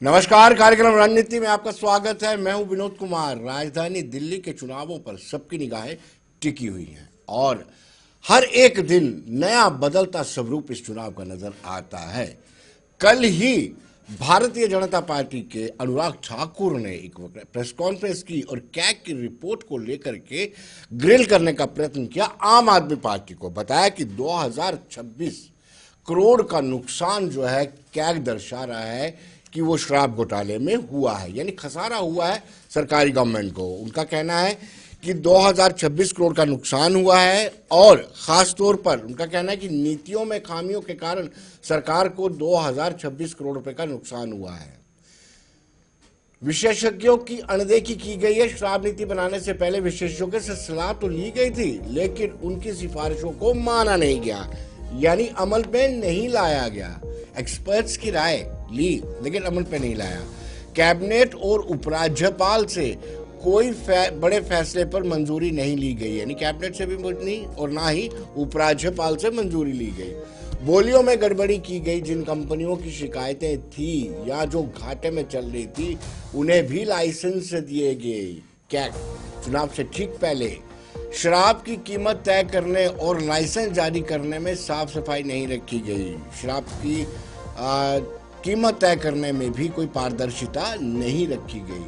नमस्कार, कार्यक्रम रणनीति में आपका स्वागत है। मैं हूं विनोद कुमार। राजधानी दिल्ली के चुनावों पर सबकी निगाहें टिकी हुई हैं और हर एक दिन नया बदलता स्वरूप इस चुनाव का नजर आता है। कल ही भारतीय जनता पार्टी के अनुराग ठाकुर ने एक प्रेस कॉन्फ्रेंस की और कैग की रिपोर्ट को लेकर के ग्रिल करने का प्रयत्न किया आम आदमी पार्टी को। बताया कि 2026 करोड़ का नुकसान जो है कैग दर्शा रहा है कि वो शराब घोटाले में हुआ है, यानी खसारा हुआ है सरकारी गवर्नमेंट को। उनका कहना है कि 2026 करोड़ का नुकसान हुआ है और खास तौर पर उनका कहना है कि नीतियों में खामियों के कारण सरकार को 2026 करोड़ रुपए का नुकसान हुआ है। विशेषज्ञों की अनदेखी की गई है। शराब नीति बनाने से पहले विशेषज्ञों से सलाह तो ली गई थी, लेकिन उनकी सिफारिशों को माना नहीं गया, यानी अमल में नहीं लाया गया। एक्सपर्ट्स की राय ली लेकिन अमल पे नहीं लाया। कैबिनेट और उपराज्यपाल से कोई बड़े फैसले पर मंजूरी नहीं ली गई, यानी कैबिनेट से भी नहीं और ना ही उपराज्यपाल से मंजूरी ली गई। बोलियों में गड़बड़ी की गई। जिन कंपनियों की शिकायतें थी या जो घाटे में चल रही थी उन्हें भी लाइसेंस दिए गए। कैग चुनाव से ठीक पहले शराब की कीमत तय करने और लाइसेंस जारी करने में साफ सफाई नहीं रखी गई। शराब की कीमत तय करने में भी कोई पारदर्शिता नहीं रखी गई।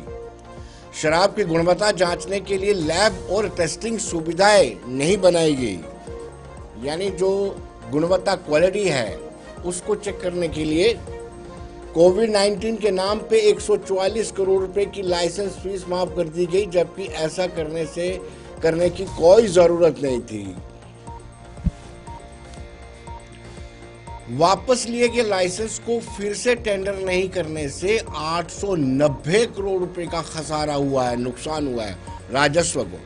शराब की गुणवत्ता जांचने के लिए लैब और टेस्टिंग सुविधाएं नहीं बनाई गई, यानी जो गुणवत्ता क्वालिटी है उसको चेक करने के लिए कोविड-19 के नाम पे 144 करोड़ रुपए की लाइसेंस फीस माफ कर दी गई, जबकि ऐसा करने की कोई जरूरत नहीं थी। वापस लिए गए लाइसेंस को फिर से टेंडर नहीं करने से 890 करोड़ रुपए का खसारा हुआ है, नुकसान हुआ है राजस्व को।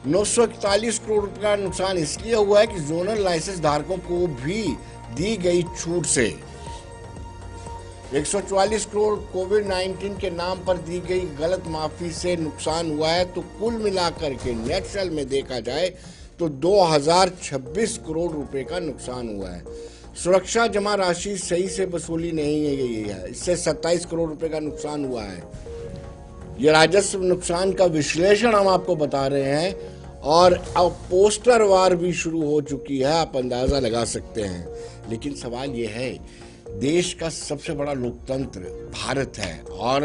941 करोड़ रुपए का नुकसान इसलिए हुआ है कि जोनल लाइसेंस धारकों को भी दी गई छूट से 144 करोड़ कोविड-19 के नाम पर दी गई गलत माफी से नुकसान हुआ है। तो कुल मिलाकर के नेट सेल में देखा जाए तो 2026 करोड़ रुपए का नुकसान हुआ है। सुरक्षा जमा राशि सही से वसूली नहीं गई है, इससे 27 करोड़ रुपए का नुकसान हुआ है। यह राजस्व नुकसान का विश्लेषण हम आपको बता रहे हैं और अब पोस्टर वार भी शुरू हो चुकी है, आप अंदाजा लगा सकते हैं। लेकिन सवाल यह है, देश का सबसे बड़ा लोकतंत्र भारत है और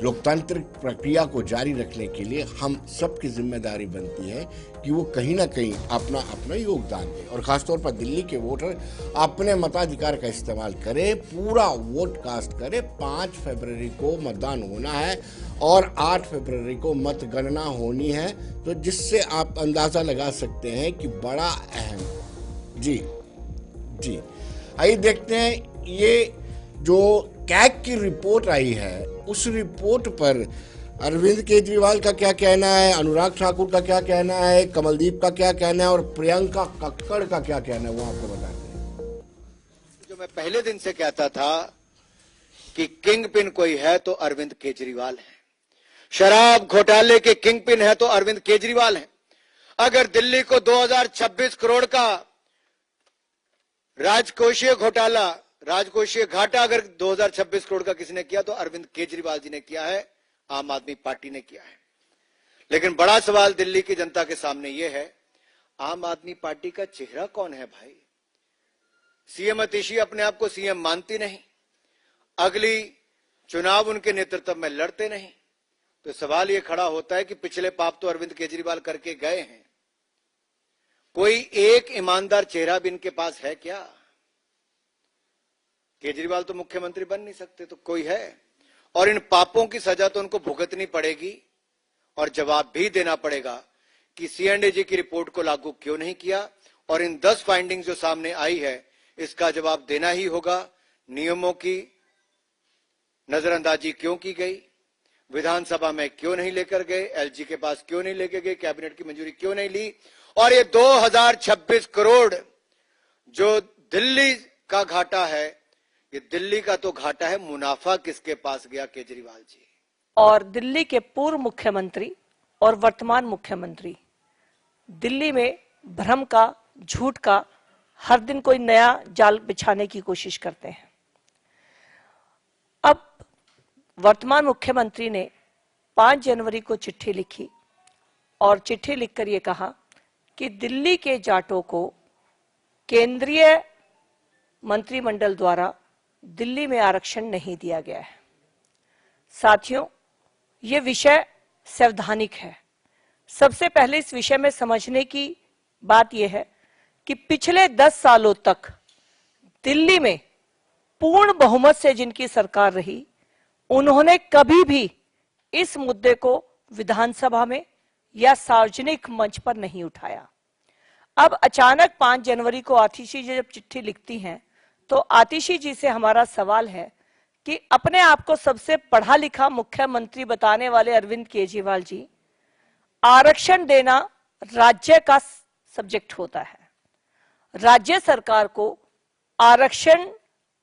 लोकतांत्रिक प्रक्रिया को जारी रखने के लिए हम सबकी जिम्मेदारी बनती है कि वो कहीं ना कहीं अपना योगदान दें और खासतौर पर दिल्ली के वोटर अपने मताधिकार का इस्तेमाल करें, पूरा वोट कास्ट करें। 5 फरवरी को मतदान होना है और 8 फरवरी को मतगणना होनी है, तो जिससे आप अंदाजा लगा सकते हैं कि बड़ा अहम। जी आइए देखते हैं ये जो कैग की रिपोर्ट आई है उस रिपोर्ट पर अरविंद केजरीवाल का क्या कहना है, अनुराग ठाकुर का क्या कहना है, कमलदीप का क्या कहना है और प्रियंका कक्कड़ का क्या कहना है, वो आपको बताते हैं। जो मैं पहले दिन से कहता था कि किंग पिन कोई है तो अरविंद केजरीवाल है, शराब घोटाले के किंग पिन है तो अरविंद केजरीवाल है। अगर दिल्ली को 2026 करोड़ का राजकोषीय घाटा अगर 2026 करोड़ का किसने किया तो अरविंद केजरीवाल जी ने किया है, आम आदमी पार्टी ने किया है। लेकिन बड़ा सवाल दिल्ली की जनता के सामने यह है, आम आदमी पार्टी का चेहरा कौन है भाई? सीएम अतिशी अपने आप को सीएम मानती नहीं, अगली चुनाव उनके नेतृत्व में लड़ते नहीं। तो सवाल यह खड़ा होता है कि पिछले पाप तो अरविंद केजरीवाल करके गए हैं, कोई एक ईमानदार चेहरा भी इनके पास है क्या? केजरीवाल तो मुख्यमंत्री बन नहीं सकते, तो कोई है? और इन पापों की सजा तो उनको भुगतनी पड़ेगी और जवाब भी देना पड़ेगा कि सीएनडीजी की रिपोर्ट को लागू क्यों नहीं किया और इन 10 फाइंडिंग्स जो सामने आई है इसका जवाब देना ही होगा। नियमों की नजरअंदाजी क्यों की गई, विधानसभा में क्यों नहीं लेकर गए, एलजी के पास क्यों नहीं लेकर गए, कैबिनेट की मंजूरी क्यों नहीं ली, और ये 2026 करोड़ जो दिल्ली का घाटा है, ये दिल्ली का तो घाटा है, मुनाफा किसके पास गया? केजरीवाल जी। और दिल्ली के पूर्व मुख्यमंत्री और वर्तमान मुख्यमंत्री दिल्ली में भ्रम का, झूठ का हर दिन कोई नया जाल बिछाने की कोशिश करते हैं। अब वर्तमान मुख्यमंत्री ने 5 जनवरी को चिट्ठी लिखी और चिट्ठी लिखकर ये कहा कि दिल्ली के जाटों को केंद्रीय मंत्रिमंडल द्वारा दिल्ली में आरक्षण नहीं दिया गया है। साथियों, ये विषय संवैधानिक है। सबसे पहले इस विषय में समझने की बात यह है कि पिछले 10 सालों तक दिल्ली में पूर्ण बहुमत से जिनकी सरकार रही, उन्होंने कभी भी इस मुद्दे को विधानसभा में या सार्वजनिक मंच पर नहीं उठाया। अब अचानक 5 जनवरी को आतिशी जी जब चिट्ठी लिखती हैं, तो आतिशी जी से हमारा सवाल है कि अपने आप को सबसे पढ़ा लिखा मुख्यमंत्री बताने वाले अरविंद केजरीवाल जी, आरक्षण देना राज्य का सब्जेक्ट होता है। राज्य सरकार को आरक्षण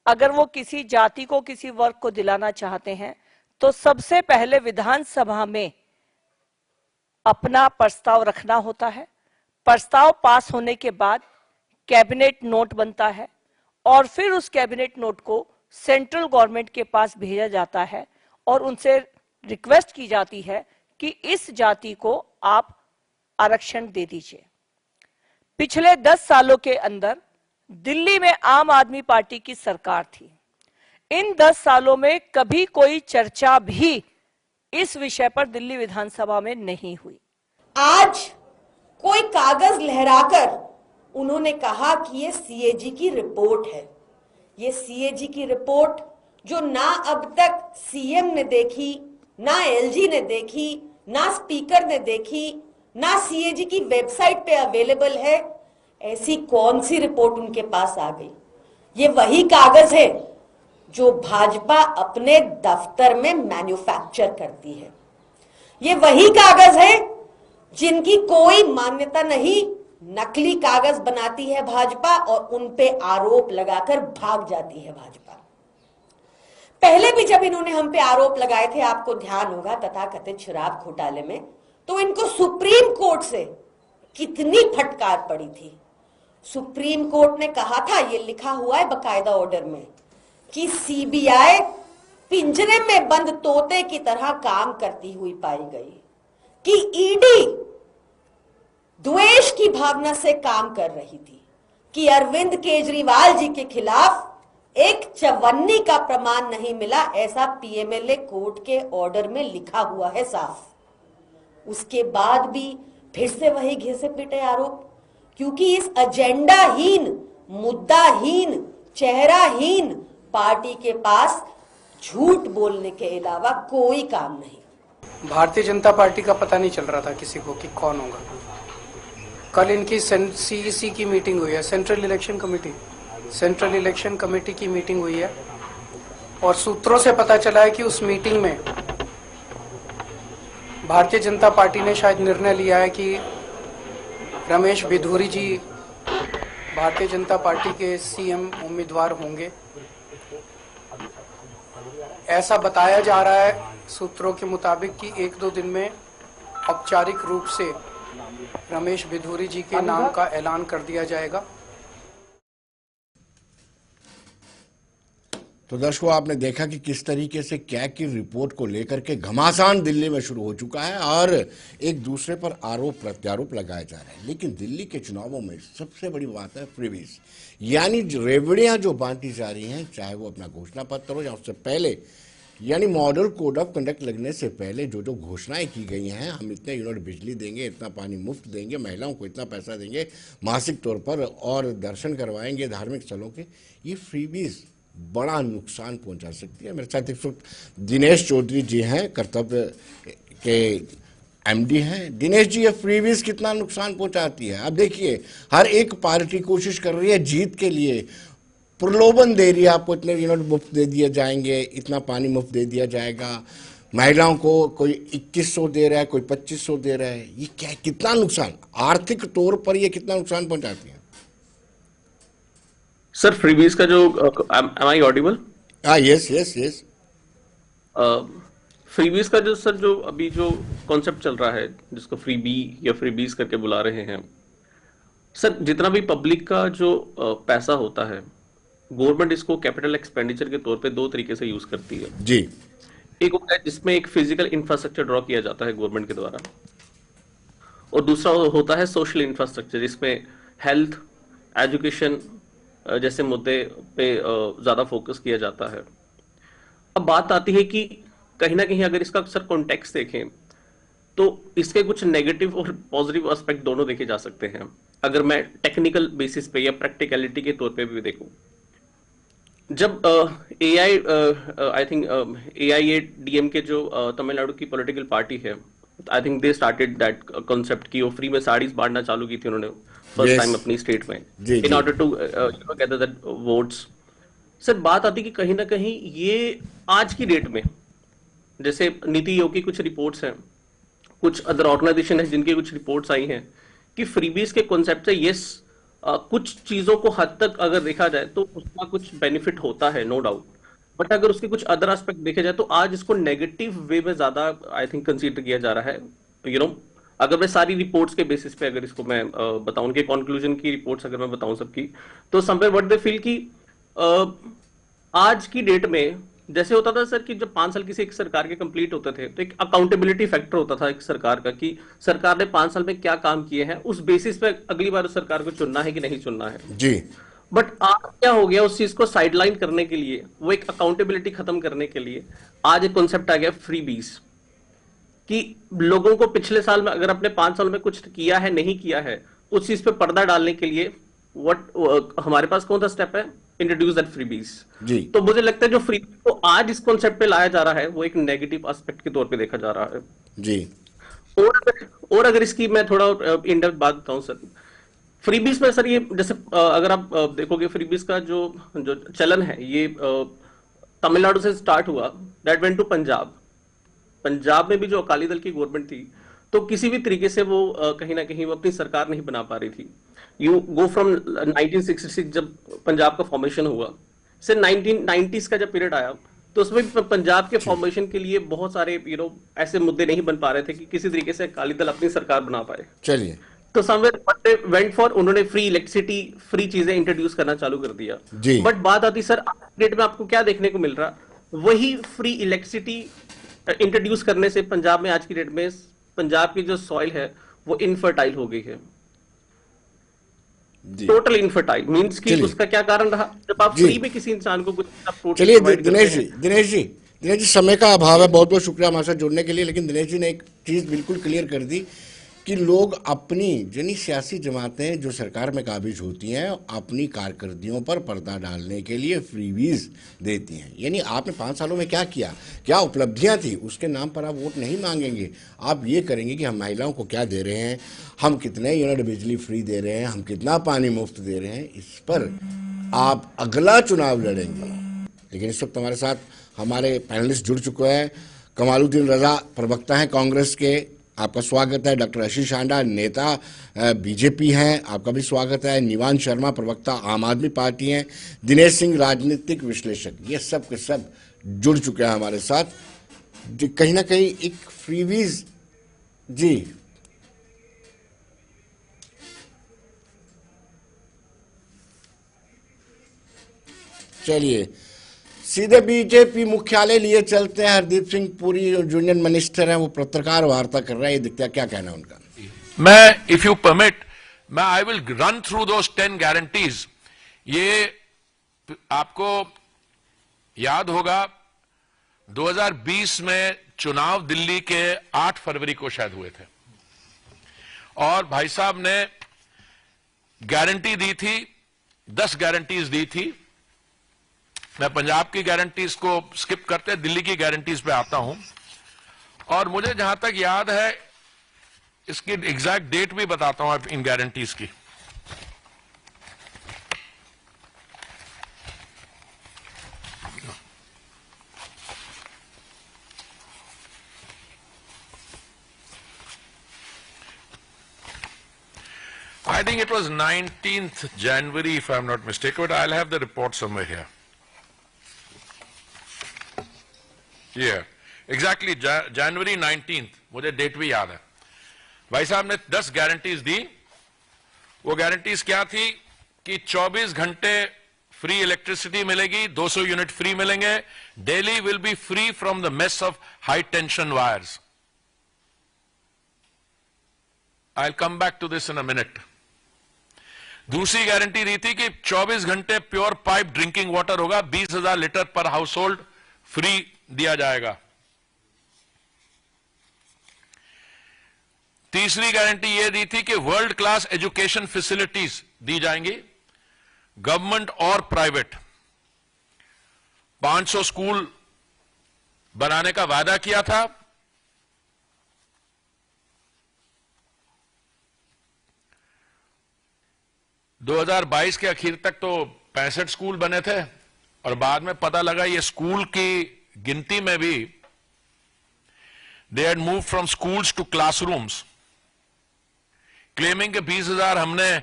अगर वो किसी जाति को, किसी वर्ग को दिलाना चाहते हैं, तो सबसे पहले विधानसभा में अपना प्रस्ताव रखना होता है। प्रस्ताव पास होने के बाद कैबिनेट नोट बनता है और फिर उस कैबिनेट नोट को सेंट्रल गवर्नमेंट के पास भेजा जाता है और उनसे रिक्वेस्ट की जाती है कि इस जाति को आप आरक्षण दे दीजिए। पिछले 10 सालों के अंदर दिल्ली में आम आदमी पार्टी की सरकार थी। इन 10 सालों में कभी कोई चर्चा भी इस विषय पर दिल्ली विधानसभा में नहीं हुई। आज कोई कागज लहराकर उन्होंने कहा कि ये सीएजी की रिपोर्ट है। ये सीएजी की रिपोर्ट जो ना अब तक सीएम ने देखी, ना एलजी ने देखी, ना स्पीकर ने देखी, ना सीएजी की वेबसाइट पे अवेलेबल है, ऐसी कौन सी रिपोर्ट उनके पास आ गई? ये वही कागज है जो भाजपा अपने दफ्तर में मैन्युफैक्चर करती है। ये वही कागज है जिनकी कोई मान्यता नहीं, नकली कागज बनाती है भाजपा और उन पे आरोप लगाकर भाग जाती है भाजपा। पहले भी जब इन्होंने हम पे आरोप लगाए थे, आपको ध्यान होगा, तथाकथित शराब घोटाले में, तो इनको सुप्रीम कोर्ट से कितनी फटकार पड़ी थी। सुप्रीम कोर्ट ने कहा था, ये लिखा हुआ है बकायदा ऑर्डर में, कि सीबीआई पिंजरे में बंद तोते की तरह काम करती हुई पाई गई, कि ईडी द्वेष की भावना से काम कर रही थी, कि अरविंद केजरीवाल जी के खिलाफ एक चवन्नी का प्रमाण नहीं मिला, ऐसा पीएमएलए कोर्ट के ऑर्डर में लिखा हुआ है साफ। उसके बाद भी फिर से वही घिसे पिटे आरोप, क्योंकि इस एजेंडाहीन, मुद्दाहीन, चेहराहीन पार्टी के पास झूठ बोलने के अलावा कोई काम नहीं। भारतीय जनता पार्टी का पता नहीं चल रहा था किसी को कि कौन होगा। कल इनकी सीईसी की मीटिंग हुई है, सेंट्रल इलेक्शन कमेटी की मीटिंग हुई है और सूत्रों से पता चला है कि उस मीटिंग में भारतीय जनता पार्टी ने शायद निर्णय लिया है कि रमेश बिधूरी जी भारतीय जनता पार्टी के सीएम उम्मीदवार होंगे। ऐसा बताया जा रहा है सूत्रों के मुताबिक कि 1-2 दिन में औपचारिक रूप से रमेश बिधूरी जी के नाम का ऐलान कर दिया जाएगा। तो दर्शकों, आपने देखा कि किस तरीके से कैग की रिपोर्ट को लेकर के घमासान दिल्ली में शुरू हो चुका है और एक दूसरे पर आरोप प्रत्यारोप लगाए जा रहे हैं। लेकिन दिल्ली के चुनावों में सबसे बड़ी बात है फ्रीबीज, यानी रेवड़ियां जो बांटी जा रही हैं, चाहे वो अपना घोषणा पत्र हो या उससे पहले, यानी मॉडल कोड ऑफ कंडक्ट लगने से पहले जो जो घोषणाएं की गई हैं, हम इतने यूनिट बिजली देंगे, इतना पानी मुफ्त देंगे, महिलाओं को इतना पैसा देंगे मासिक तौर पर और दर्शन करवाएंगे धार्मिक स्थलों के, ये फ्रीबीज बड़ा नुकसान पहुंचा सकती है। मेरे साथ एक दिनेश चौधरी जी हैं, कर्तव्य के एमडी हैं। दिनेश जी, ये फ्रीबीज कितना नुकसान पहुंचाती है? अब देखिए, हर एक पार्टी कोशिश कर रही है जीत के लिए, प्रलोभन दे रही है, आपको इतने यूनिट मुफ्त दे दिए जाएंगे, इतना पानी मुफ्त दे दिया जाएगा, महिलाओं को कोई 2100 दे रहा है, कोई 2500 दे रहा है। ये क्या, कितना नुकसान आर्थिक तौर पर ये कितना नुकसान पहुंचाती है? सर, फ्रीबीज का जो am I audible? Yes yes yes. Freebies का जो सर जो अभी जो कॉन्सेप्ट चल रहा है, जिसको फ्रीबी या फ्रीबीज करके बुला रहे हैं सर, जितना भी पब्लिक का जो पैसा होता है गवर्नमेंट इसको कैपिटल एक्सपेंडिचर के तौर पे दो तरीके से यूज करती है। जी। एक होता है जिसमें एक फिजिकल इंफ्रास्ट्रक्चर ड्रॉ किया जाता है गवर्नमेंट के द्वारा, और दूसरा होता है सोशल इंफ्रास्ट्रक्चर, जिसमें हेल्थ, एजुकेशन जैसे मुद्दे पे ज्यादा फोकस किया जाता है। अब बात आती है कि कहीं ना कहीं अगर इसका सर कॉन्टेक्स्ट देखें तो इसके कुछ नेगेटिव और पॉजिटिव एस्पेक्ट दोनों देखे जा सकते हैं, अगर मैं टेक्निकल बेसिस पे या प्रैक्टिकलिटी के तौर पे भी देखूं। जब एआई आई थिंक AIADM के जो तमिलनाडु की पॉलिटिकल पार्टी है, I think they started that concept की वो फ्री में साड़ीज बांटना चालू की थी उन्होंने फर्स्ट टाइम अपनी स्टेट में, in order to gather that votes. Sir बात आती कि कहीं ना कहीं ये आज की डेट में, जैसे नीति आयोग की कुछ रिपोर्ट्स हैं, कुछ अदर ऑर्गेनाइजेशन है जिनकी कुछ रिपोर्ट्स आई हैं कि फ्रीबीज के कॉन्सेप्ट से यस कुछ चीजों को हद तक अगर देखा जाए तो उसका कुछ बेनिफिट होता है, नो डाउट, बट अगर उसके कुछ अदर एस्पेक्ट देखे जाए तो आज इसको नेगेटिव वे में ज्यादा आई थिंक कंसीडर किया जा रहा है। यू नो, अगर मैं सारी रिपोर्ट्स के बेसिस पे अगर इसको मैं बताऊं, उनके कंक्लूजन की रिपोर्ट्स अगर मैं बताऊं सबकी, तो समवेयर व्हाट दे फील कि आज की डेट में जैसे होता था सर कि जब 5 साल किसी एक सरकार के कंप्लीट होते थे तो एक अकाउंटेबिलिटी फैक्टर होता था एक सरकार का कि सरकार ने 5 साल में क्या काम किए हैं, उस बेसिस पे अगली बार उस सरकार को चुनना है कि नहीं चुनना है जी। बट आज क्या हो गया, उस चीज को साइडलाइन करने के लिए, वो एक अकाउंटेबिलिटी खत्म करने के लिए आज एक कॉन्सेप्ट आ गया फ्रीबीज, कि लोगों को पिछले साल में अगर अपने 5 साल में कुछ किया है नहीं किया है उस चीज पे पर्दा डालने के लिए हमारे पास कौन सा स्टेप है, इंट्रोड्यूस दैट फ्रीबीज जी। तो मुझे लगता है जो फ्री को आज इस कॉन्सेप्ट पे लाया जा रहा है वो एक नेगेटिव एस्पेक्ट के तौर पे देखा जा रहा है जी। और अगर इसकी मैं थोड़ा इन डेप्थ बात बताऊं सर, फ्रीबीज में सर ये जैसे अगर आप देखोगे फ्रीबीज का जो चलन है ये तमिलनाडु से स्टार्ट हुआ, दैट वेंट टू पंजाब में भी जो अकाली दल की गवर्नमेंट थी तो किसी भी तरीके से वो कहीं ना कहीं वो अपनी सरकार नहीं बना पा रही थी। यू गो फ्रॉम 1966 जब पंजाब का फॉर्मेशन हुआ से 1990s का जब पीरियड आया तो उसमें पंजाब के फॉर्मेशन के लिए बहुत सारे ऐसे मुद्दे नहीं बन पा रहे थे कि किसी तरीके से अकाली दल अपनी सरकार बना पाए। चलिए, तो समवेयर वेंट फॉर, उन्होंने फ्री इलेक्ट्रिसिटी, फ्री चीजें इंट्रोड्यूस करना चालू कर दिया। बट बात आती सर आज डेट में आपको क्या देखने को मिल रहा, वही फ्री इलेक्ट्रिसिटी इंट्रोड्यूस करने से पंजाब में आज की डेट में पंजाब की जो सॉइल है वो इनफर्टाइल हो गई है, टोटल इनफर्टाइल। मींस कि उसका क्या कारण रहा, जब आप फ्री में किसी इंसान को कुछ। चलिए दिनेश जी समय का अभाव है, बहुत बहुत शुक्रिया हमारे साथ जुड़ने के लिए, लेकिन दिनेश जी ने एक चीज बिल्कुल क्लियर कर दी कि लोग अपनी यानी सियासी जमातें जो सरकार में काबिज होती हैं अपनी कारकर्दगियों पर पर्दा डालने के लिए फ्रीबीज देती हैं। यानी आपने 5 सालों में क्या किया, क्या उपलब्धियां थी, उसके नाम पर आप वोट नहीं मांगेंगे। आप ये करेंगे कि हम महिलाओं को क्या दे रहे हैं, हम कितने यूनिट बिजली फ्री दे रहे हैं, हम कितना पानी मुफ्त दे रहे हैं, इस पर आप अगला चुनाव लड़ेंगे। लेकिन इस वक्त हमारे साथ हमारे पैनलिस्ट जुड़ चुके हैं। कमालुद्दीन रजा प्रवक्ता हैं कांग्रेस के, आपका स्वागत है। डॉक्टर आशीष आंडा नेता बीजेपी हैं, आपका भी स्वागत है। निवान शर्मा प्रवक्ता आम आदमी पार्टी हैं। दिनेश सिंह राजनीतिक विश्लेषक, ये सब के सब जुड़ चुके हैं हमारे साथ। कहीं ना कहीं एक फ्रीबीज जी चलिए सीधे बीजेपी मुख्यालय लिए चलते हैं। हरदीप सिंह पुरी जो यूनियन मिनिस्टर हैं वो पत्रकार वार्ता कर रहे हैं, ये दिखता है, क्या कहना है उनका। मैं इफ यू परमिट मैं I will run through those 10 guarantees. ये आपको याद होगा 2020 में चुनाव दिल्ली के 8 फरवरी को शायद हुए थे और भाई साहब ने गारंटी दी थी, 10 गारंटीज दी थी। मैं पंजाब की गारंटीज को स्किप करते दिल्ली की गारंटीज पे आता हूं और मुझे जहां तक याद है इसकी एग्जैक्ट डेट भी बताता हूं इन गारंटीज की। I think it was 19th January if I'm not mistaken, but I'll have the report somewhere here. Yeah, exactly January 19th, मुझे डेट भी याद है। भाई साहब ने 10 गारंटीज दी। वो गारंटीज क्या थी कि 24 घंटे फ्री इलेक्ट्रिसिटी मिलेगी, 200 यूनिट फ्री मिलेंगे. Delhi will be free from the mess of high tension wires. I will come back to this in a minute. दूसरी गारंटी दी थी कि 24 घंटे प्योर पाइप ड्रिंकिंग वाटर होगा, 20,000 लीटर पर हाउस होल्ड फ्री दिया जाएगा. तीसरी गारंटी यह दी थी कि वर्ल्ड क्लास एजुकेशन फैसिलिटीज दी जाएंगी, गवर्नमेंट और प्राइवेट. 500 स्कूल बनाने का वादा किया था. दो 2022 के आखिर तक तो 65 स्कूल बने थे और बाद में पता लगा ये स्कूल की गिनती में भी they had move from schools to classrooms, claiming के 20,000 हमने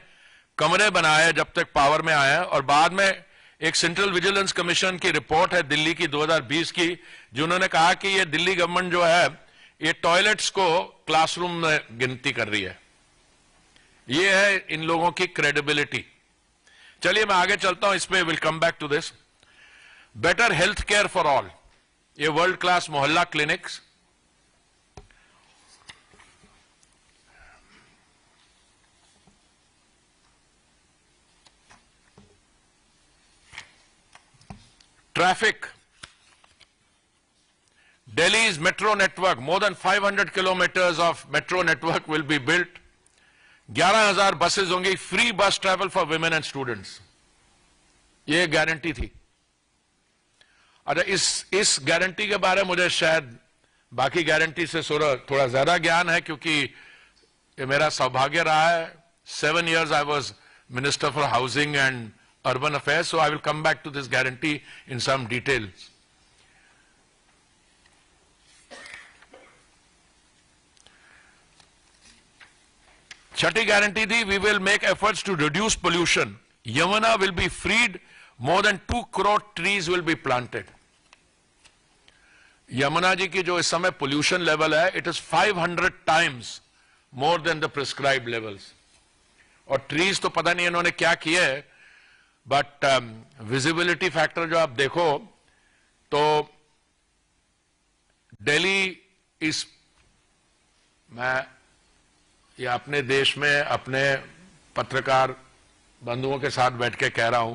कमरे बनाए जब तक पावर में आया. और बाद में एक सेंट्रल विजिलेंस कमीशन की रिपोर्ट है दिल्ली की 2020 की, जिन्होंने कहा कि ये दिल्ली गवर्नमेंट जो है ये टॉयलेट्स को क्लासरूम में गिनती कर रही है. ये है इन लोगों की क्रेडिबिलिटी. चलिए मैं आगे चलता हूं, इसमें will come back to this. Better health care for all, ये world class mohalla clinics. Traffic. Delhi's metro network, more than 500 kilometers of metro network will be built. 11,000 buses होंगी, free bus travel for women and students. ये guarantee थी. अच्छा, इस guarantee के बारे में मुझे शायद बाकी गारंटी से थोड़ा ज्यादा ज्ञान है, क्योंकि ये मेरा सौभाग्य रहा है. 7 years I was Minister for Housing and Urban Affairs, so I will come back to this guarantee in some details. Chhathi guarantee थी, we will make efforts to reduce pollution. Yamuna will be freed, more than 2 crore trees will be planted. Yamuna ji की जो इस समय pollution level है, it is 500 times more than the prescribed levels. और trees तो पता नहीं इन्होंने क्या किए, बट विजिबिलिटी फैक्टर जो आप देखो तो दिल्ली इस, मैं ये अपने देश में अपने पत्रकार बंधुओं के साथ बैठ के कह रहा हूं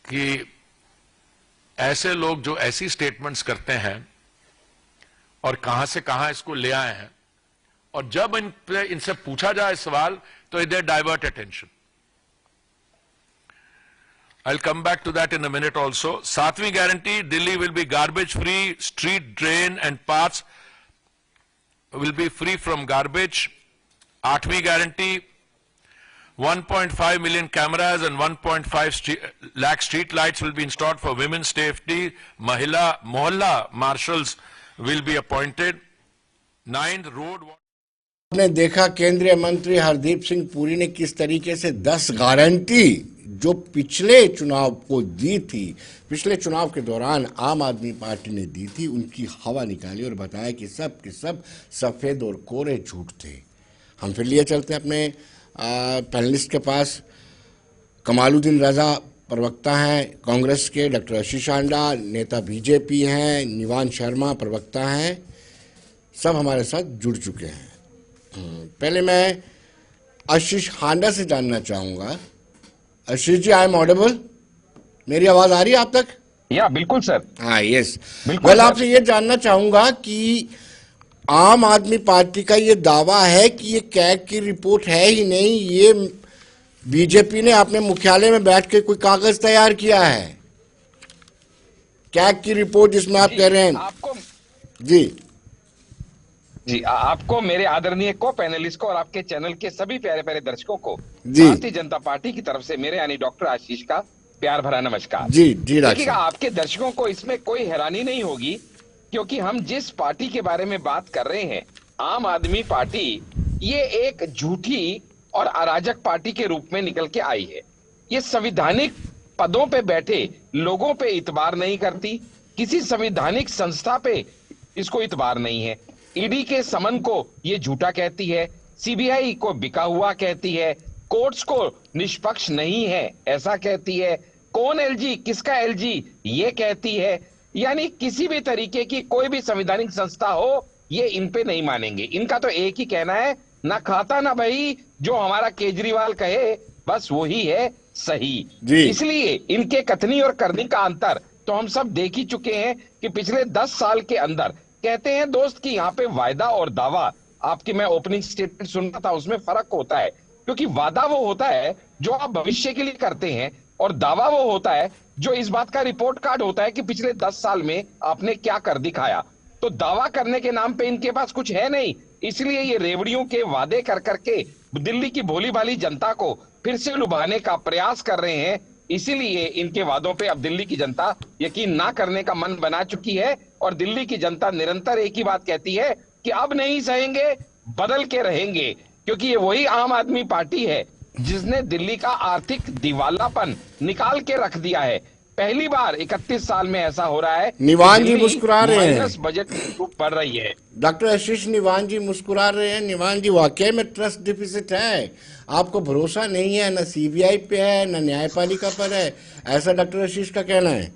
कि ऐसे लोग जो ऐसी स्टेटमेंट्स करते हैं और कहां से कहां इसको ले आए हैं, और जब इनसे पूछा जाए सवाल तो they divert attention. I'll come back to that in a minute also. सातवीं guarantee, Delhi will be garbage free, street drain and parts will be free from garbage. आठवीं guarantee, 1.5 million cameras and 1.5 lakh street lights will be installed for women's safety. Mohalla marshals will be appointed. 9th road. आपने देखा केंद्रीय मंत्री हरदीप सिंह पुरी ने किस तरीके से 10 guarantee जो पिछले चुनाव को दी थी, पिछले चुनाव के दौरान आम आदमी पार्टी ने दी थी, उनकी हवा निकाली और बताया कि सब के सब सफेद और कोरे झूठ थे. हम फिर लिए चलते हैं अपने पैनलिस्ट के पास. कमालुद्दीन रजा प्रवक्ता हैं कांग्रेस के, डॉक्टर आशीष आंडा नेता बीजेपी हैं, निवान शर्मा प्रवक्ता हैं, सब हमारे साथ जुड़ चुके हैं. पहले मैं आशीष हांडा से जानना चाहूंगा. Ashish ji, I am audible? मेरी आवाज आ रही है आप तक? या बिल्कुल सर. हाँ, यस. वेल, आपसे ये जानना चाहूंगा कि आम आदमी पार्टी का ये दावा है कि ये कैग की रिपोर्ट है ही नहीं, ये बीजेपी ने अपने मुख्यालय में बैठ के कोई कागज तैयार किया है, कैग की रिपोर्ट जिसमें आप कह रहे हैं. आपको जी, आपको, मेरे आदरणीय को पैनलिस्ट को और आपके चैनल के सभी प्यारे प्यारे दर्शकों को भारतीय जनता पार्टी की तरफ से मेरे यानी डॉक्टर आशीष का प्यार भरा नमस्कार. जी देखिएगा, आपके दर्शकों को इसमें कोई हैरानी नहीं होगी, क्योंकि हम जिस पार्टी के बारे में बात कर रहे हैं, आम आदमी पार्टी, ये एक झूठी और अराजक पार्टी के रूप में निकल के आई है. ये संवैधानिक पदों पे बैठे लोगों पे इतबार नहीं करती, किसी संवैधानिक संस्था पे इसको इतबार नहीं है. ईडी के समन को ये झूठा कहती है, सीबीआई को बिका हुआ कहती है, कोर्ट्स को निष्पक्ष नहीं है ऐसा कहती है। कौन एलजी, किसका एलजी ये कहती है। यानी किसी भी तरीके की कोई भी संवैधानिक संस्था हो ये इन पे नहीं मानेंगे। इनका तो एक ही कहना है, ना खाता ना भाई, जो हमारा केजरीवाल कहे बस वही है सही। इसलिए इनके कथनी और करनी का अंतर तो हम सब देख ही चुके हैं कि पिछले 10 साल के अंदर। कहते हैं दोस्त कि यहाँ पे वायदा और दावा, आपकी मैं ओपनिंग स्टेटमेंट सुन रहा था, उसमें फर्क होता है, क्योंकि वादा वो होता है जो आप भविष्य के लिए करते हैं और दावा वो होता है जो इस बात का रिपोर्ट कार्ड होता है कि पिछले 10 साल में आपने क्या कर दिखाया। तो दावा करने के नाम पे इनके पास कुछ है नहीं, इसलिए ये रेवड़ियों के वादे कर करके दिल्ली की भोली भाली जनता को फिर से लुभाने का प्रयास कर रहे हैं। इसीलिए इनके वादों पे अब दिल्ली की जनता यकीन ना करने का मन बना चुकी है और दिल्ली की जनता निरंतर एक ही बात कहती है कि अब नहीं सहेंगे, बदल के रहेंगे, क्योंकि ये वही आम आदमी पार्टी है जिसने दिल्ली का आर्थिक दिवालापन निकाल के रख दिया है। पहली बार 31 साल में ऐसा हो रहा है। निवान जी मुस्कुरा रहे हैं, बजट बढ़ रही है। डॉक्टर आशीष निवान जी मुस्कुरा रहे हैं। निवान जी, वाकई में ट्रस्ट डिफिसिट है, आपको भरोसा नहीं है, न सीबीआई पे है न न्यायपालिका पर है, ऐसा डॉक्टर आशीष का कहना है।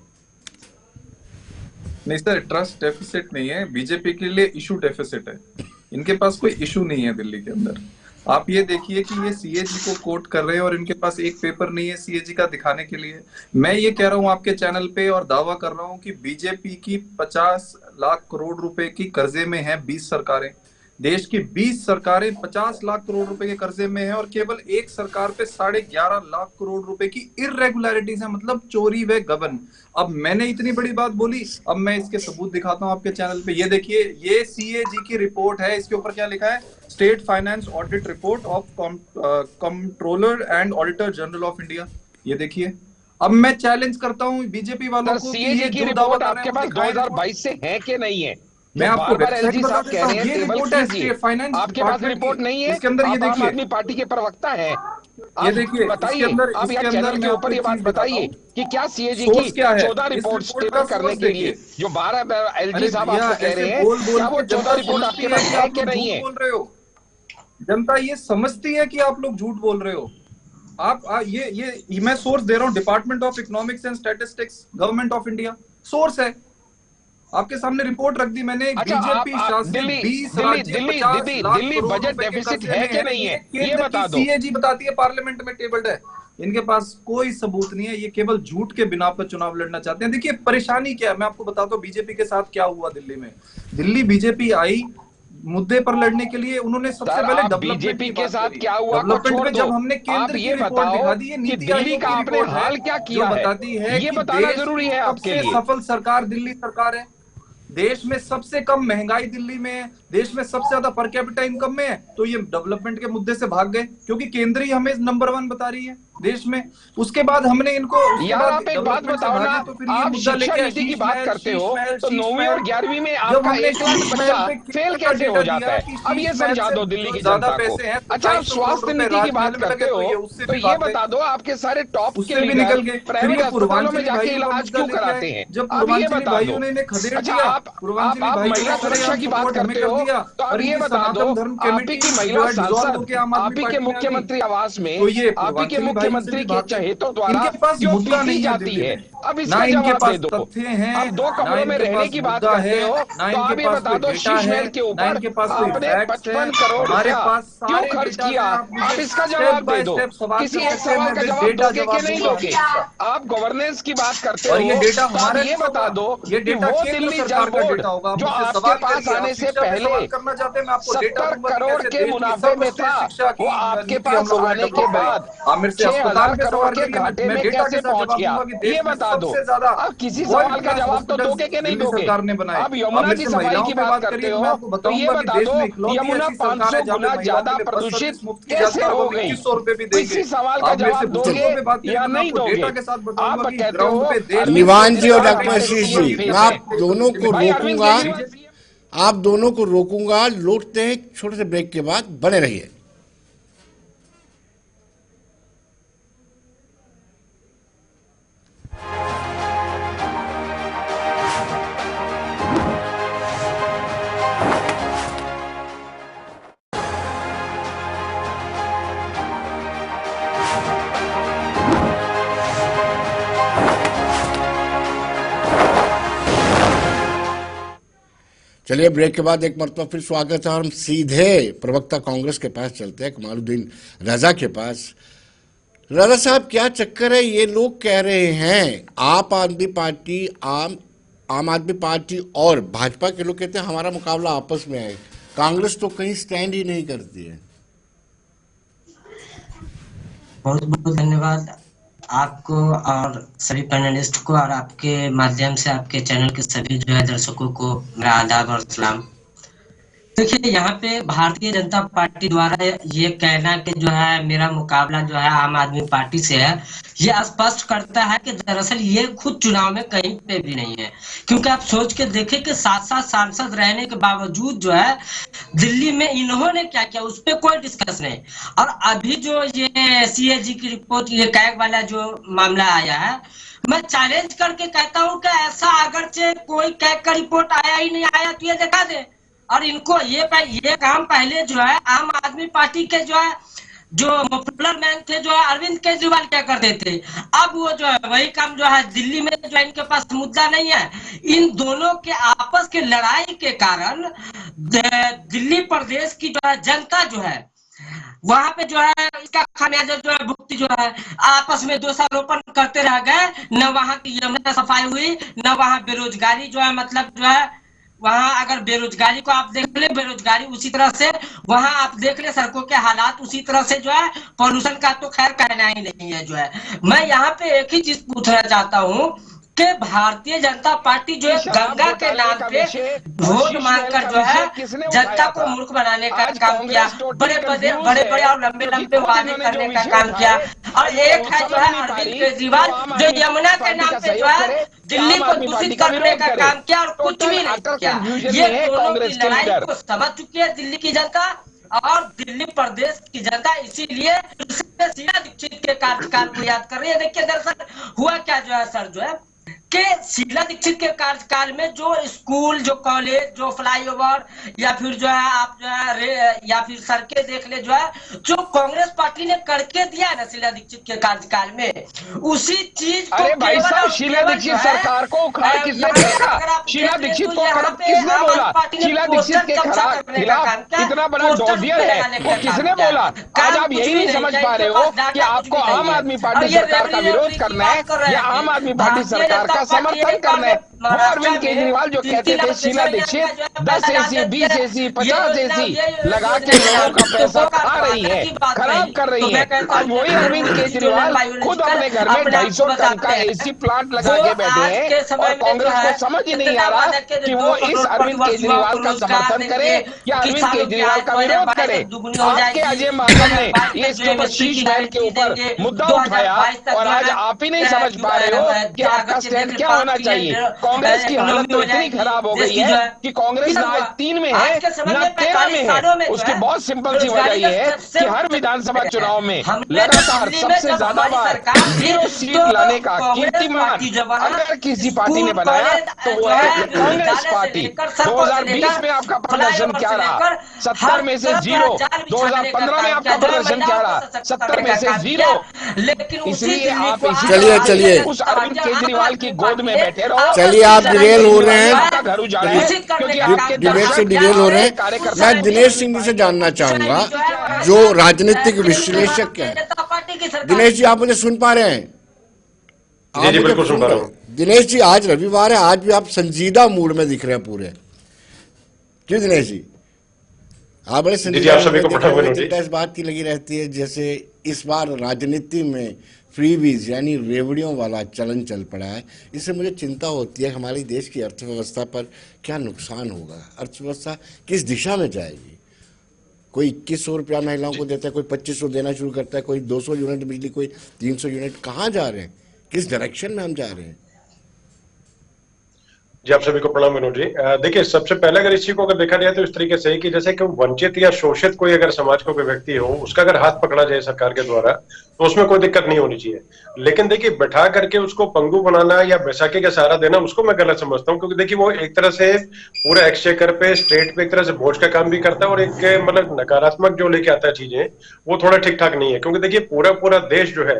नहीं सर, ट्रस्ट डेफिसिट नहीं है, बीजेपी के लिए इशू डेफिसिट है। इनके पास कोई इशू नहीं है दिल्ली के अंदर। आप ये देखिए कि ये सीएजी को कोट कर रहे हैं और इनके पास एक पेपर नहीं है सीएजी का दिखाने के लिए। मैं ये कह रहा हूं आपके चैनल पे और दावा कर रहा हूं कि बीजेपी की 50 लाख करोड़ रुपए की कर्जे में है 20 सरकारें। देश की 20 सरकारें 50 लाख करोड़ रुपए के कर्जे में है और केवल एक सरकार पे 11.5 लाख करोड़ रुपए की इरेगुलरिटीज है, मतलब चोरी व गबन। अब मैंने इतनी बड़ी बात बोली, अब मैं इसके सबूत दिखाता हूं आपके चैनल पे। ये देखिए, ये सीएजी की रिपोर्ट है, इसके ऊपर क्या लिखा है, state finance audit report of controller and auditor general of India. ये देखिए, अब मैं चैलेंज करता हूं बीजेपी वालों को, सीएजी की रिपोर्ट आपके पास 2022 से है कि नहीं है? मैं आपको एलजी साहब कह रहे हैं, ये रिपोर्ट है स्टेट फाइनेंस, आपके पास रिपोर्ट नहीं है, इसके अंदर ये देखिए, आम आदमी पार्टी के प्रवक्ता है, ये देखिए, बताइए आप यहाँ चैनल के ऊपर ये बात बताइए कि क्या सीएजी की 14 रिपोर्ट स्टेबल करने के लिए जो 12 एलजी साहब आपको कह रहे हैं, क्या वो 14 रिपोर्ट आपके पास है कि नहीं है? बोल रहे हो, जनता ये समझती है कि आप लोग झूठ बोल रहे हो। आप ये मैं सोर्स दे रहा हूँ, department of economics and statistics, government of India, source है आपके सामने, रिपोर्ट रख दी मैंने। बीजेपी शासित 20 राज्य दिल्ली बजट डेफिसिट है कि नहीं है, ये बता दो। सीएजी बताती है, पार्लियामेंट में टेबल्ड है। इनके पास कोई सबूत नहीं है, ये केवल झूठ के बिना पर चुनाव लड़ना चाहते हैं। देखिए परेशानी क्या है, मैं आपको बताता हूँ बीजेपी के साथ क्या हुआ दिल्ली में। दिल्ली बीजेपी आई मुद्दे पर लड़ने के लिए, उन्होंने सबसे पहले बीजेपी के साथ क्या हुआ डेवलपमेंट में, जब हमने केंद्र की रिपोर्ट दिखा दी है, नीति आयोग का आपने हाल क्या किया बताती है, ये बताना जरूरी है आपके लिए। सफल सरकार दिल्ली सरकार है, देश में सबसे कम महंगाई दिल्ली में है, देश में सबसे ज्यादा पर कैपिटा इनकम में है। तो ये डेवलपमेंट के मुद्दे से भाग गए क्योंकि केंद्र ही हमें नंबर 1 बता रही है देश में। उसके बाद हमने इनको यार आप एक बात बताओ ना, तो फिर आप शिक्षा नीति की बात करते हो तो 9वीं और 11वीं में आपका 1 लाख बच्चा फेल कैसे हो जाता है? अब ये समझा दो दिल्ली की जनता को। अच्छा, आप स्वास्थ्य नीति की बात करते हो तो ये बता दो, आपके सारे टॉप के निकल गए प्राइवेट अस्पतालों में जाके इलाज क्यों कराते हैं? अब ये बता दो। अच्छा, आप महिला सुरक्षा की बात करते हो तो अब ये बता दो, आप ही की महिला सांसद आप ही के मुख्यमंत्री आवास में आप ही के मुख्यमंत्री के चहेतों द्वारा क्यों पीटी जाती है? अब इसका जवाब दे दो। अब 2 कमरों में रहने की बात करते हो तो आप ये बता दो, शीश महल के ऊपर आपने 55 करोड़ रुपया क्यों खर्च किया? आप इसका जवाब दे दो। किसी एक सवाल का जवाब दोगे कि नहीं दोगे? आप गवर्नेंस की बात करते हो तो आप ये बता दो कि वो दिल्ली जल बोर्ड जो आपके पास आने से पहले 70 करोड़ के मुनाफे में था, वो आपके पास आने के बाद 6,000 करोड़ के घाटे में कैसे पहुंच गया? ये बता दो। अब किसी सवाल का जवाब तो दोगे कि नहीं दोगे? अब यमुना की सफाई की बात करते हो तो ये बता दो, यमुना 500 गुना ज्यादा प्रदूषित कैसे हो गई? किसी सवाल का जवाब दोगे या नहीं दोगे? आप कहते हो निवान जी और डॉक्टर आशीष जी, मैं आप दोनों को रोकूंगा, आप दोनों को रोकूंगा। लौटते हैं छोटे से ब्रेक के बाद, बने रहिए। चलिए ब्रेक के बाद एक मरतबा फिर स्वागत है और हम सीधे प्रवक्ता कांग्रेस के पास चलते हैं, कमालुद्दीन रजा के पास। रजा साहब, क्या चक्कर है? ये लोग कह रहे हैं आम आदमी पार्टी और भाजपा के लोग कहते हैं हमारा मुकाबला आपस में है, कांग्रेस तो कहीं स्टैंड ही नहीं करती है। बहुत बहुत धन्यवाद आपको और सभी पैनलिस्ट को, और आपके माध्यम से आपके चैनल के सभी जो है दर्शकों को मेरा आदाब और सलाम। देखिए, यहाँ पे भारतीय जनता पार्टी द्वारा ये कहना कि जो है मेरा मुकाबला जो है आम आदमी पार्टी से है, ये स्पष्ट करता है कि दरअसल ये खुद चुनाव में कहीं पे भी नहीं है। क्योंकि आप सोच के देखें कि 7 सांसद रहने के बावजूद जो है दिल्ली में इन्होंने क्या किया, उस पर कोई डिस्कस नहीं। और अभी जो ये सीएजी की रिपोर्ट, ये कैग वाला जो मामला आया है, मैं चैलेंज करके कहता हूँ कि ऐसा अगर से कोई कैग का रिपोर्ट आया ही नहीं आया तो ये दिखा दे। और इनको ये काम पहले जो है आम आदमी पार्टी के जो पॉपुलर मैन थे जो है अरविंद केजरीवाल क्या करते थे, अब वो जो है वही काम जो है दिल्ली में जो इनके पास मुद्दा नहीं है। इन दोनों के आपस के लड़ाई के कारण दिल्ली प्रदेश की जो है जनता जो है वहां पे जो है इसका खामियाजा जो है भुगती जो है, आपस में दोषारोपण करते रह गए। न वहां की यमुना सफाई हुई, न वहां बेरोजगारी जो है, मतलब जो है वहां अगर बेरोजगारी को आप देख ले, बेरोजगारी उसी तरह से वहां आप देख ले, सड़कों के हालात उसी तरह से जो है, पॉल्यूशन का तो खैर कहना ही नहीं है। जो है मैं यहाँ पे एक ही चीज पूछना चाहता हूँ कि भारतीय जनता पार्टी जो है गंगा के नाम पे वोट मांगकर जो है जनता को मूर्ख बनाने का काम किया, बड़े और लंबे वादे करने का काम किया। और एक है जो है अरविंद केजरीवाल जो यमुना के नाम पे जो है दिल्ली को दूषित करने का काम किया और कुछ भी नहीं किया। ये दोनों की लड़ाई को समझ चुकी है दिल्ली की जनता और दिल्ली प्रदेश की जनता, इसीलिए शीला दीक्षित के कार्यकाल को याद कर रही है। देखिए दरअसल हुआ क्या जो है सर, जो है कि शीला दीक्षित के कार्यकाल में जो स्कूल, जो कॉलेज, जो फ्लाईओवर या फिर जो है आप जो है या फिर सड़कें देख ले, जो है जो कांग्रेस पार्टी ने करके दिया ना शीला दीक्षित के कार्यकाल में, उसी चीज को। अरे भाई साहब, शीला दीक्षित सरकार को उखाड़ किसने फेंका? शीला दीक्षित को किसने बोला? शीला दीक्षित के खिलाफ इतना बड़ा डोजियर है, वो किसने बोला? आज आप यही नहीं समझ पा रहे हो कि आपको आम आदमी पार्टी सरकार का विरोध करना है या आम आदमी पार्टी सरकार का समर्थन करना है। वो अरविंद केजरीवाल जो कहते थे Sheila Dikshit 10 AC, 20 AC, 50 AC लगा के लोगों का पैसा खा रही है, खराब कर रही है। अब वही अरविंद केजरीवाल खुद अपने घर में 250 टन का एसी प्लांट लगा के बैठे हैं और कांग्रेस को समझ ही नहीं आ रहा कि वो इस अरविंद केजरीवाल का समर्थन करे या अरविंद केजरीवाल का विरोध करे। आपके अजय माकन ने ये केवल शीश महल के ऊपर मुद्दा उठाया और आज आप ही नहीं समझ पा रहे हो कि आपका स्टैंड क्या होना चाहिए। कांग्रेस की हालत तो इतनी खराब हो गई है कि कांग्रेस ना 3 में है ना 13 में है। उसकी बहुत सिंपल सी वजह यह है कि हर विधानसभा चुनाव में लगातार सबसे ज्यादा बार 0 सीट लाने का कीर्तिमान अगर किसी पार्टी ने बनाया तो वो है कांग्रेस पार्टी। 2020 में आपका प्रदर्शन क्या रहा? 70 में से 0। 2015 में आपका प्रदर्शन क्या रहा? 70 में से 0। इसलिए आप चलिए उस अरविंद केजरीवाल की गोद में बैठे रहो। चलिए, आप डिरेल हो रहे हैं, घर उजाड़ा है क्योंकि डिबेट से डिरेल हो रहे हैं। मैं दिनेश सिंह जी से जानना चाहूंगा जो राजनीतिक विश्लेषक हैं। दिनेश जी, आप मुझे सुन पा रहे हैं? जी बिल्कुल सुन पा रहा हूं। दिनेश जी, आज रविवार है, आज भी आप संजीदा मूड में दिख रहे हैं पूरे। क्यों दिनेश जी, आप बड़े संजीदा इस बात की लगी रहती है जैसे इस बार राजनीति में फ्रीबीज यानी रेवड़ियों वाला चलन चल पड़ा है। इससे मुझे चिंता होती है हमारे देश की अर्थव्यवस्था पर क्या नुकसान होगा, अर्थव्यवस्था किस दिशा में जाएगी। कोई 2100 रुपया महिलाओं को देता है, कोई 2500 देना शुरू करता है, कोई 200 यूनिट बिजली, कोई 300 यूनिट। कहाँ जा रहे हैं, किस डायरेक्शन में हम जा रहे हैं? जी आप सभी को प्रणाम विनोद जी। देखिए, सबसे पहले अगर इस चीज को अगर देखा जाए तो इस तरीके से कि जैसे कि वंचित या शोषित कोई अगर समाज का कोई व्यक्ति हो, उसका अगर हाथ पकड़ा जाए सरकार के द्वारा तो उसमें कोई दिक्कत नहीं होनी चाहिए। लेकिन देखिए, बैठा करके उसको पंगु बनाना या बैसाखी का सहारा देना, उसको मैं गलत समझता हूँ। क्योंकि देखिए, वो एक तरह से पूरा एक्सचेकर पे, स्टेट पे एक तरह से बोझ का काम भी करता है और एक मतलब नकारात्मक जो लेके आता है चीजें, वो थोड़ा ठीक ठाक नहीं है। क्योंकि देखिए, पूरा देश जो है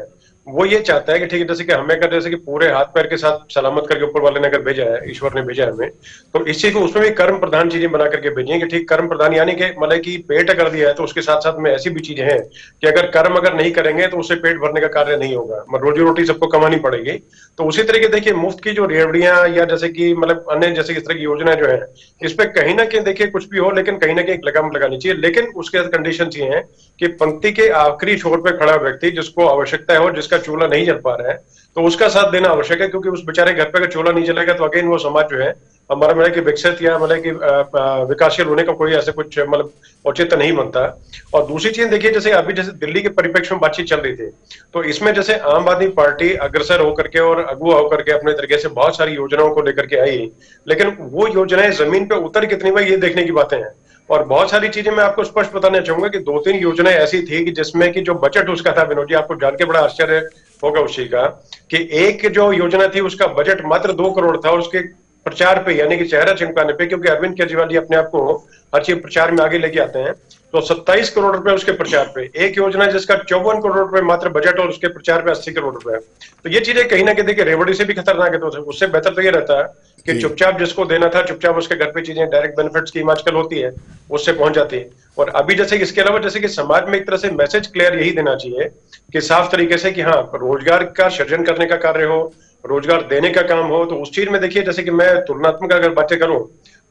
वो ये चाहता है कि ठीक है, जैसे कि हमें अगर जैसे कि पूरे हाथ पैर के साथ सलामत करके ऊपर वाले ने अगर भेजा है, ईश्वर ने भेजा है हमें, तो इस चीज को उसमें भी कर्म प्रधान चीजें बना करके भेजिए कि ठीक कर्म प्रधान, यानी कि मतलब कि पेट अगर दिया है तो उसके साथ साथ में ऐसी भी चीजें हैं कि अगर कर्म अगर नहीं करेंगे तो उससे पेट भरने का कार्य नहीं होगा, रोजी रोटी सबको कमानी पड़ेगी। तो उसी तरीके देखिए मुफ्त की जो रेवड़ियां या जैसे कि मतलब अन्य जैसे इस तरह की योजना जो है, इस पे कहीं ना कहीं देखिए कुछ भी हो लेकिन कहीं ना कहीं लगाम लगानी चाहिए। लेकिन उसके कंडीशन ये है कि पंक्ति के आखिरी छोर पे खड़ा व्यक्ति जिसको आवश्यकता हो, जिसका चूल्हा नहीं जल पा रहा है, तो उसका साथ देना आवश्यक है, क्योंकि उस बेचारे घर पे अगर चूल्हा नहीं जलेगा तो अगेन वो समाज जो है हमारा मतलब कि विकसित या मतलब कि विकासशील होने का कोई ऐसा कुछ मतलब औचित्य नहीं बनता। और दूसरी चीज देखिए, जैसे अभी जैसे दिल्ली के परिप्रेक्ष्य में बातचीत चल रही थी, तो इसमें जैसे आम आदमी पार्टी अग्रसर होकर के और अगुआ होकर के अपने तरीके से बहुत सारी योजनाओं को लेकर के आई, लेकिन वो योजनाएं जमीन पे उतर कितनी बार ये देखने की बातें हैं। और बहुत सारी चीजें मैं आपको स्पष्ट बताना चाहूंगा कि 2-3 योजनाएं ऐसी थी कि जिसमें कि जो बजट उसका था, विनोद जी आपको जान के बड़ा आश्चर्य होगा उस चीज का, कि एक जो योजना थी उसका बजट मात्र 2 करोड़ था, और उसके प्रचार पे यानी कि चेहरा चमकाने पे, क्योंकि अरविंद केजरीवाल जी अपने आप को हर चीज प्रचार में आगे लेके आते हैं, तो 27 करोड़ रुपए उसके प्रचार पे। एक योजना जिसका 54 करोड़ रुपए मात्र बजट और उसके प्रचार पे 80 करोड़ रुपए। तो ये चीजें कहीं ना कहीं देखिए रेवड़ी से भी खतरनाक है। तो उससे बेहतर तो ये रहता है कि चुपचाप जिसको देना था चुपचाप उसके घर पे चीजें डायरेक्ट बेनिफिट स्कीम आजकल होती है उससे पहुंच जाती है। और अभी जैसे इसके अलावा जैसे कि समाज में एक तरह से मैसेज क्लियर यही देना चाहिए कि साफ तरीके से कि हाँ रोजगार का सृजन करने का कार्य हो, रोजगार देने का काम हो। तो उस चीज में देखिए जैसे कि मैं तुलनात्मक अगर बातें करूं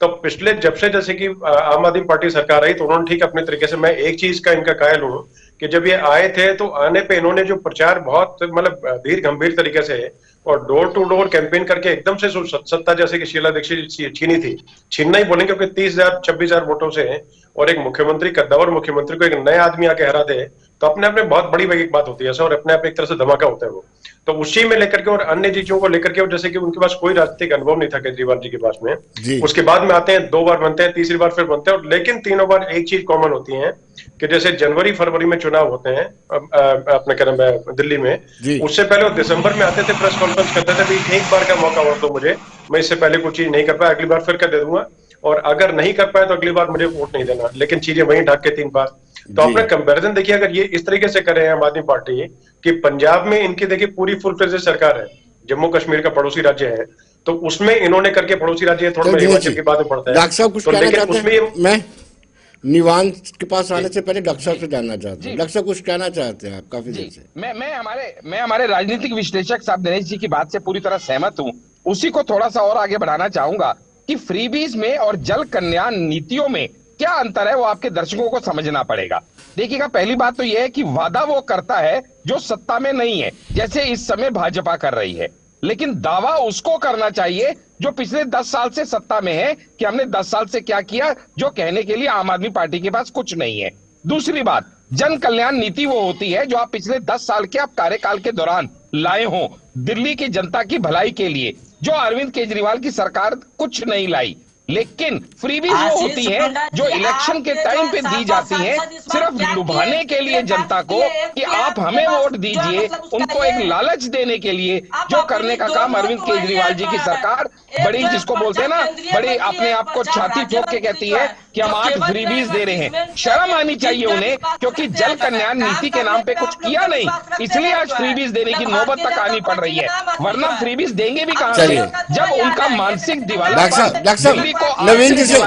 तो पिछले जब से जैसे कि आम आदमी पार्टी सरकार आई तो उन्होंने ठीक अपने तरीके से, मैं एक चीज का इनका कायल हूं कि जब ये आए थे तो आने पे इन्होंने जो प्रचार बहुत मतलब धीर गंभीर तरीके से और डोर टू डोर कैंपेन करके एकदम से सत्ता जैसे कि शीला दीक्षित छीनी थी, छीनना ही बोलेंगे क्योंकि 30,000-26,000 वोटों से और एक मुख्यमंत्री कद्दावर मुख्यमंत्री को एक नया आदमी आके हरा दे तो अपने अपने बहुत बड़ी एक बात होती है और अपने आप एक तरह से धमाका होता है वो। तो उसी में लेकर के और अन्य चीजों को लेकर के, और जैसे कि उनके पास कोई राजनीतिक अनुभव नहीं था केजरीवाल जी के पास में, उसके बाद में आते हैं 2 बार बनते हैं, तीसरी बार फिर बनते हैं, और लेकिन तीनों बार एक चीज कॉमन होती है कि जैसे जनवरी फरवरी में चुनाव होते हैं अपने क्या नाम है दिल्ली में, उससे पहले वो दिसंबर में आते थे, प्रेस कॉन्फ्रेंस करते थे भाई एक बार का मौका और दो मुझे, मैं इससे पहले कुछ चीज नहीं कर पाया, अगली बार फिर कर दे दूंगा, और अगर नहीं कर पाया तो अगली बार मुझे वोट नहीं देना, लेकिन चीजें वहीं ढक के 3 बार। तो अपना कंपैरिजन देखिए अगर ये इस तरीके से कर रहे हैं आम आदमी पार्टी कि पंजाब में इनकी देखिए पूरी फुल फ्लेजेड सरकार है, जम्मू कश्मीर का पड़ोसी राज्य है, तो उसमें इन्होंने करके पड़ोसी राज्य थोड़ा हिमाचल की बात में पड़ता है। डॉक्टर साहब कुछ कहना चाहते हैं? मैं निवांश के पास आने से पहले डॉक्टर साहब से जानना चाहता हूँ, डॉक्टर साहब कुछ कहना चाहते हैं आप काफी देर से? मैं हमारे राजनीतिक विश्लेषक साहब दिनेश जी की बात से पूरी तरह सहमत हूँ। उसी को थोड़ा सा और आगे बढ़ाना चाहूंगा कि फ्रीबीज में और जल कल्याण नीतियों में क्या अंतर है वो आपके दर्शकों को समझना पड़ेगा। देखिएगा, पहली बात तो यह है कि वादा वो करता है जो सत्ता में नहीं है, जैसे इस समय भाजपा कर रही है, लेकिन दावा उसको करना चाहिए जो पिछले 10 साल से सत्ता में है कि हमने 10 साल से क्या किया, जो कहने के लिए आम आदमी पार्टी के पास कुछ नहीं है। दूसरी बात, जन कल्याण नीति वो होती है जो आप पिछले 10 साल के आप कार्यकाल के दौरान लाए हो दिल्ली की जनता की भलाई के लिए, जो अरविंद केजरीवाल की सरकार कुछ नहीं लाई। लेकिन फ्रीबीज वो होती है जो इलेक्शन के टाइम पे दी जाती है सिर्फ लुभाने के लिए जनता को कि आप हमें वोट दीजिए, उनको एक लालच देने के लिए, जो करने का काम अरविंद केजरीवाल जी की सरकार बड़ी, जिसको बोलते हैं ना, बड़ी अपने आप को छाती ठोक के कहती है कि हम 8 फ्रीबीज दे रहे हैं। शर्म आनी चाहिए उन्हें, क्योंकि जल कल्याण नीति के नाम पे कुछ किया नहीं, इसलिए आज फ्रीबीज देने की नौबत तक आनी पड़ रही है, वरना फ्रीबीज देंगे भी कहां से जब उनका मानसिक दिवाला नवीन जी से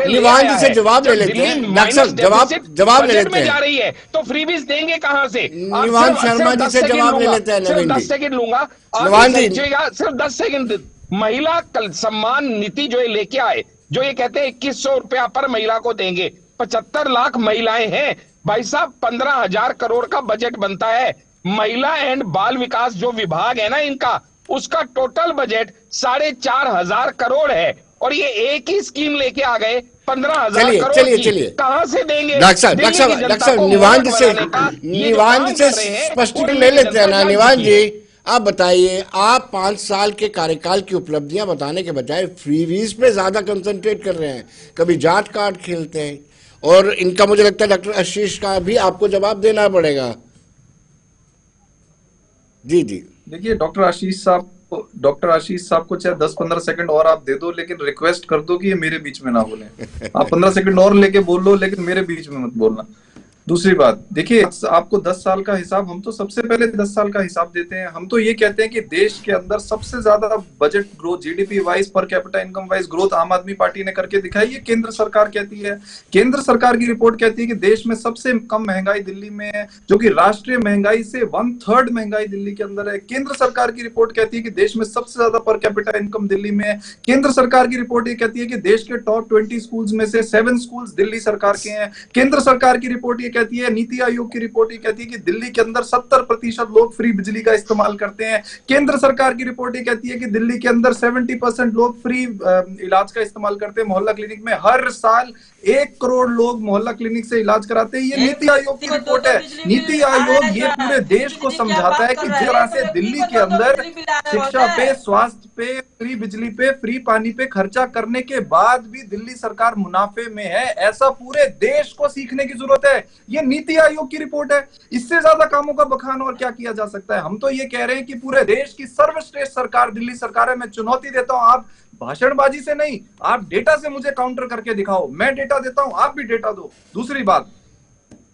निवान जी से जवाब ले लेते हैं। डॉक्टर साहब जवाब ले लेते हैं। जा रही है तो फ्रीबीज देंगे कहां से? निवान शर्मा जी से जवाब ले लेते हैं। नवीन जी 10 सेकंड लूंगा, निवान जी सिर्फ 10 सेकंड। महिला सम्मान नीति जो ये लेके आए, जो ये कहते हैं 2100 रुपया पर महिला को देंगे, 75 लाख महिलाएं हैं भाई साहब, 15,000 करोड़ का बजट बनता है। महिला एंड बाल विकास जो विभाग है ना इनका, उसका टोटल बजट 4,500 करोड़ है, और ये एक ही स्कीम लेके आ गए 15,000 करोड़। चलिए कहां से देंगे? डॉक्टर साहब निवान जी से स्पष्टीकरण ले लेते हैं ना। निवान जी आप बताइए, आप 5 साल के कार्यकाल की उपलब्धियां बताने के बजाय फ्रीबीज पे ज्यादा कंसंट्रेट कर रहे हैं, कभी जाट कार्ड खेलते हैं, और इनका मुझे लगता है डॉक्टर आशीष का भी आपको जवाब देना पड़ेगा। जी देखिए, डॉक्टर आशीष साहब को चाहे 10-15 सेकंड और आप दे दो, लेकिन रिक्वेस्ट कर दो कि ये मेरे बीच में ना बोले। आप 15 सेकंड और लेके बोल लो, लेकिन मेरे बीच में मत बोलना। दूसरी बात देखिए, आपको 10 साल का हिसाब, हम तो सबसे पहले 10 साल का हिसाब देते हैं। हम तो ये कहते हैं कि देश के अंदर सबसे ज्यादा budget growth, GDP wise, per capita income wise growth आम आदमी पार्टी ने करके दिखाई। ये केंद्र सरकार कहती है, केंद्र सरकार की रिपोर्ट कहती है कि देश में सबसे कम महंगाई दिल्ली में है, जो कि राष्ट्रीय महंगाई से 1/3 महंगाई दिल्ली के अंदर है। केंद्र सरकार की रिपोर्ट कहती है कि देश में सबसे ज्यादा पर कैपिटा इनकम दिल्ली में है। केंद्र सरकार की रिपोर्ट ये कहती है कि देश के टॉप 20 स्कूल्स में से 7 स्कूल्स दिल्ली सरकार के हैं। केंद्र सरकार की रिपोर्ट ये कहती है, नीति आयोग की रिपोर्ट ये कहती है कि दिल्ली के अंदर 70% लोग फ्री बिजली का इस्तेमाल करते हैं। केंद्र सरकार की रिपोर्ट ये कहती है कि दिल्ली के अंदर 70% लोग फ्री इलाज का इस्तेमाल करते हैं मोहल्ला क्लिनिक में। हर साल 1 करोड़ लोग मोहल्ला क्लिनिक से इलाज कराते हैं। ये नीति आयोग की रिपोर्ट है। नीति आयोग ये पूरे देश को समझाता है कि जिस तरह से दिल्ली के अंदर शिक्षा पे, स्वास्थ्य पे, फ्री बिजली पे, फ्री पानी पे खर्चा करने के बाद भी दिल्ली सरकार मुनाफे में है, ऐसा पूरे देश को सीखने की जरूरत है। ये नीति आयोग की रिपोर्ट है। इससे ज्यादा कामों का बखान और क्या किया जा सकता है। हम तो ये कह रहे हैं कि पूरे देश की सर्वश्रेष्ठ सरकार दिल्ली सरकार है। मैं चुनौती देता हूं, आप भाषणबाजी से नहीं, आप डेटा से मुझे काउंटर करके दिखाओ। मैं डेटा देता हूं, आप भी डेटा दो। दूसरी बात,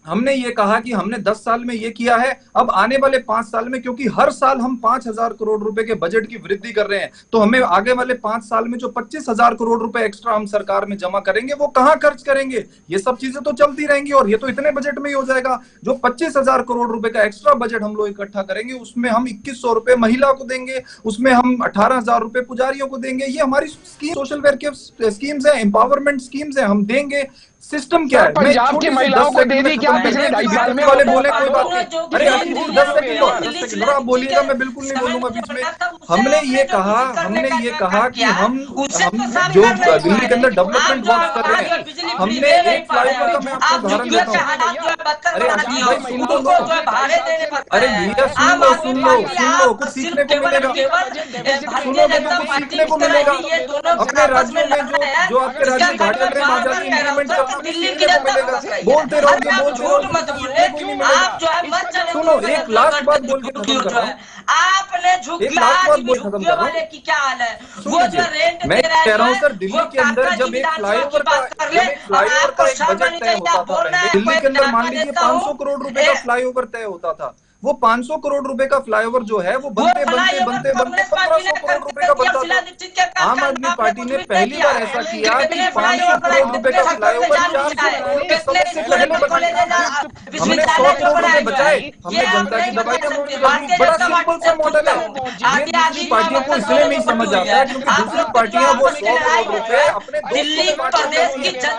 हमने ये कहा कि हमने 10 साल में ये किया है, अब आने वाले 5 साल में, क्योंकि हर साल हम 5,000 करोड़ रुपए के बजट की वृद्धि कर रहे हैं, तो हमें आगे वाले 5 साल में जो 25,000 करोड़ रुपए एक्स्ट्रा हम सरकार में जमा करेंगे, वो कहां खर्च करेंगे? ये सब चीजें तो चलती रहेंगी और ये तो इतने बजट में ही हो जाएगा। जो 25,000 करोड़ रुपए का एक्स्ट्रा बजट हम लोग इकट्ठा करेंगे, उसमें हम 2,100 रुपए महिला को देंगे, उसमें हम 18,000 रुपए पुजारियों को देंगे। ये हमारी स्कीम, सोशल वेलफेयर स्कीम्स है, एम्पावरमेंट स्कीम्स है, हम देंगे। सिस्टम क्या है? पंजाब की महिलाओं को दे दी क्या पिछले 2.5 साल में? वाले बोले कोई बात नहीं। अरे 10 सेकंड आप बोलिएगा, मैं बिल्कुल नहीं बोलूंगा बीच में। हमने ये कहा कि हम जो दिल्ली के अंदर डेवलपमेंट वर्क कर रहे हैं, हमने एक फ्लाईओवर का, मैं आपको उदाहरण देता हूँ। अरे आशीष भाई सुन लो, अरे भैया सुन लो, कुछ सीखने को मिलेगा। सुनो तो कुछ सीखने को मिलेगा। अपने राज्यों में जो आपके राज्य घाटे में आजादी इंप्लीमेंट दिल्ली की जनता बोलते रहोगे, आप जो है मत चले। सुनो, एक लास्ट बात बोल के खत्म कर रहा हूं। आपने झुग्गियों वाले की क्या हाल है? वो जो रेंट मैं कह रहा हूँ सर, दिल्ली के अंदर जब एक फ्लाईओवर का एक बजट तय होता था, दिल्ली के अंदर मान लीजिए 500 करोड़ रुपए का फ्लाईओवर तय होता था, वो 500 करोड़ रुपए का फ्लाईओवर जो है वो बनते 1500 करोड़ रुपए का बनता था। आम आदमी पार्टी ने पहली बार ऐसा किया कि 500 करोड़ रुपए का फ्लाईओवर 400 करोड़ के समय से पहले बनाया। हमने 100 करोड़ रुपए बचाए, हमने जनता की दवाइयां। बड़ा सिंपल सा मॉडल है। ये दूसरी पार्टियों को इसलिए नहीं समझ आता है क्योंकि दूसरी पार्टियां वो 100 करोड़ रुपए अपने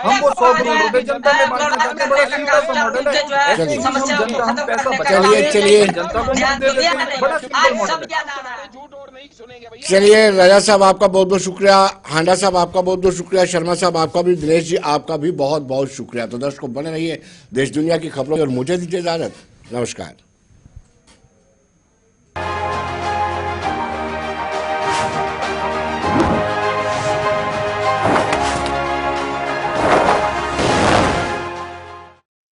हम वो 100 करोड़ रुपए जनता में बांटना चाहते हैं। बड़ा सिंपल सा मॉडल है। जनता हम पैसा बचा, चलिए राजा साहब आपका बहुत बहुत शुक्रिया, हांडा साहब आपका बहुत बहुत शुक्रिया, शर्मा साहब आपका भी, दिनेश जी आपका भी बहुत बहुत शुक्रिया। तो दर्शकों बने रहिए देश दुनिया की खबरों और मुझे दीजिए इजाजत। नमस्कार।